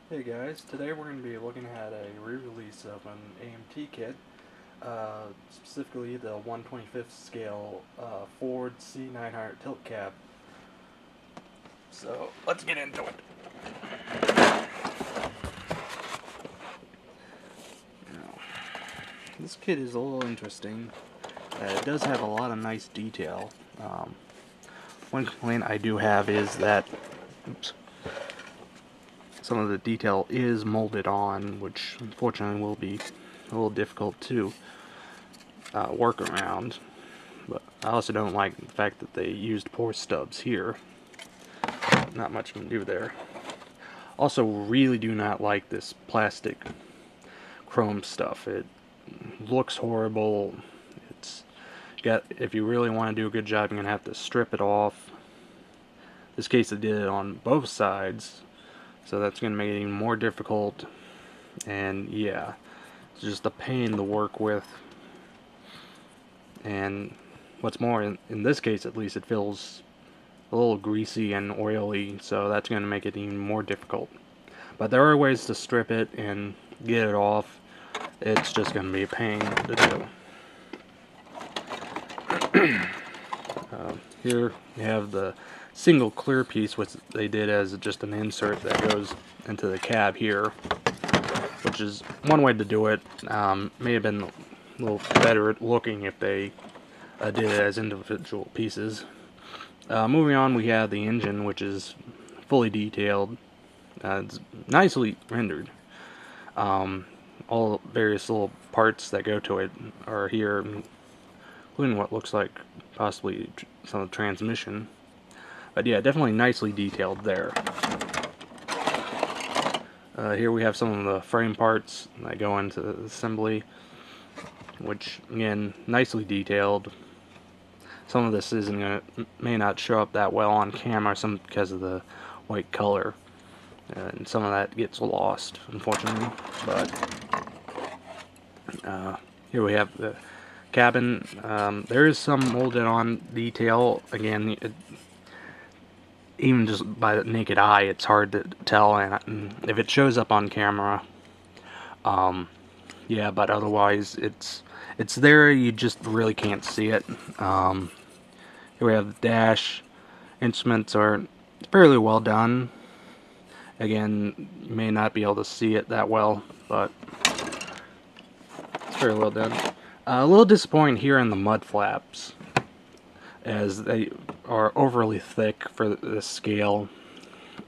Hey guys, today we're going to be looking at a re-release of an AMT kit, specifically the 1/25th scale Ford C-900 tilt cab. So let's get into it. Now, this kit is a little interesting. It does have a lot of nice detail. One complaint I do have is that, oops, some of the detail is molded on, which unfortunately will be a little difficult to work around. But I also don't like the fact that they used pour stubs here. Not much can do there. Also, really do not like this plastic chrome stuff. It looks horrible. If you really want to do a good job, you're gonna have to strip it off. In this case, they did it on both sides, so that's gonna make it even more difficult. And yeah, it's just a pain to work with. And what's more, in this case at least, it feels a little greasy and oily, so that's going to make it even more difficult. But there are ways to strip it and get it off. It's just going to be a pain to do. Here we have the single clear piece, which they did as just an insert that goes into the cab here, which is one way to do it. May have been a little better looking if they did it as individual pieces. Moving on, we have the engine, which is fully detailed. It's nicely rendered. All various little parts that go to it are here, including what looks like possibly some of the transmission. But yeah, definitely nicely detailed there. Here we have some of the frame parts that go into the assembly, which again, nicely detailed. Some of this may not show up that well on camera, some because of the white color, and some of that gets lost, unfortunately. But here we have the cabin. There is some molded on detail. Again, even just by the naked eye, it's hard to tell, and if it shows up on camera, yeah. But otherwise, it's there. You just really can't see it. Here we have the dash. Instruments are fairly well done. Again, you may not be able to see it that well, but it's fairly well done. A little disappointing here in the mud flaps, as they are overly thick for this scale,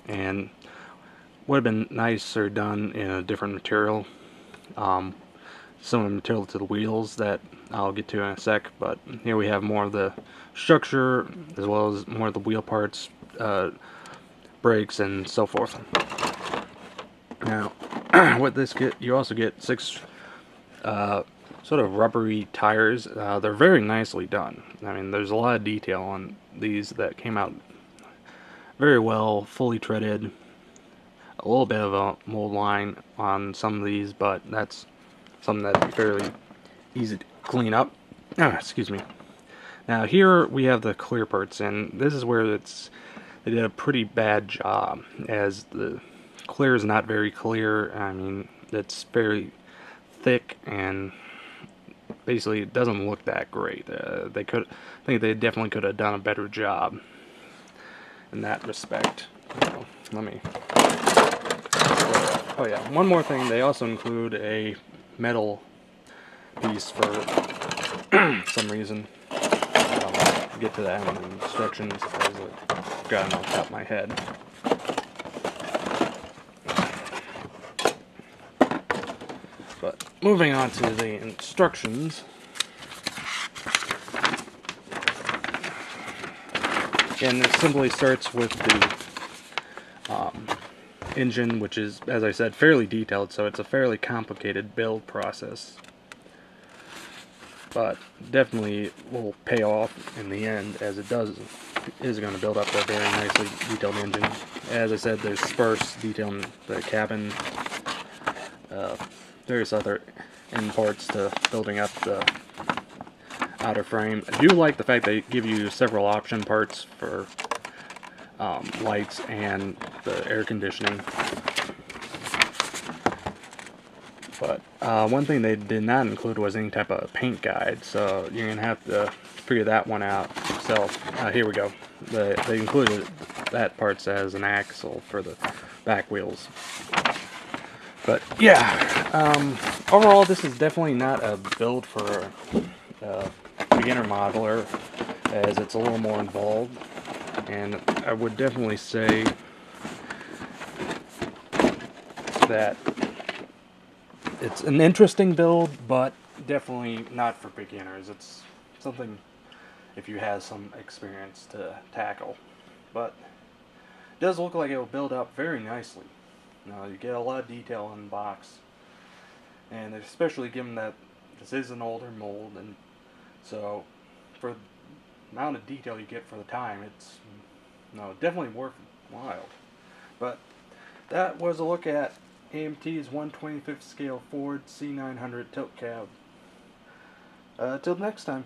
and would have been nicer done in a different material. Some of the material to the wheels that I'll get to in a sec, but here we have more of the structure as well as more of the wheel parts, brakes, and so forth. Now, with this kit, you also get 6 sort of rubbery tires. They're very nicely done. I mean, there's a lot of detail on these that came out very well, fully treaded. A little bit of a mold line on some of these, but that's something that'd be fairly easy to clean up. Excuse me. Now here we have the clear parts, and this is where they did a pretty bad job, as the clear is not very clear. I mean, it's very thick, and basically it doesn't look that great. I think they definitely could have done a better job in that respect. So, let me. Oh yeah, one more thing. They also include a metal piece for some reason. I'll get to that in the instructions because I've got it on top of my head. But moving on to the instructions. Again, it simply starts with the engine, which is, as I said, fairly detailed, so it's a fairly complicated build process. But definitely will pay off in the end, as it is going to build up a very nicely detailed engine. As I said, there's spurs detailing the cabin, various other end parts to building up the outer frame. I do like the fact they give you several option parts for lights and the air conditioning. But one thing they did not include was any type of paint guide, so you're gonna have to figure that one out yourself. Here we go. They included that part as an axle for the back wheels. But yeah, overall this is definitely not a build for a beginner modeler, as it's a little more involved, and I would definitely say that it's an interesting build, but definitely not for beginners. It's something if you have some experience to tackle. But it does look like it will build up very nicely. You get a lot of detail in the box, and especially given that this is an older mold, and so for the amount of detail you get for the time, it's definitely worthwhile. But that was a look at AMT's 1/25th scale Ford C-900 tilt cab. Till next time.